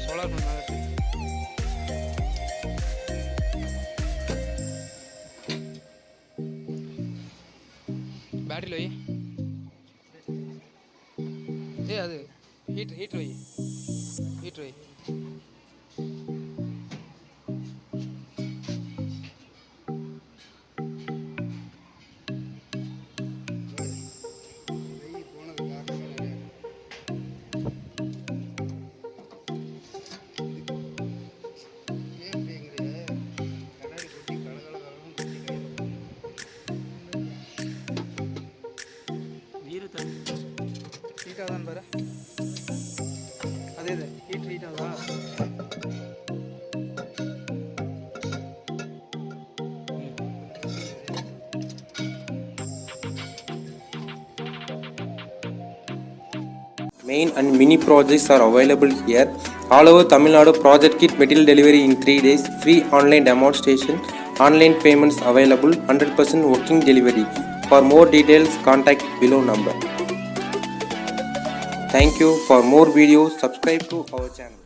Solar பண்ண பேட்டரியில் வை. அது ஹீட்ரு வை. ஹீட் ஆகுதான்னு பாரு. அதே ஹீட் ஆகுதா? Main and mini projects are available here. All over Tamil Nadu, project kit material delivery in 3 days. Free online demonstration. Online payments available. 100% working delivery. For more details, contact below number. Thank you. For more videos, subscribe to our channel.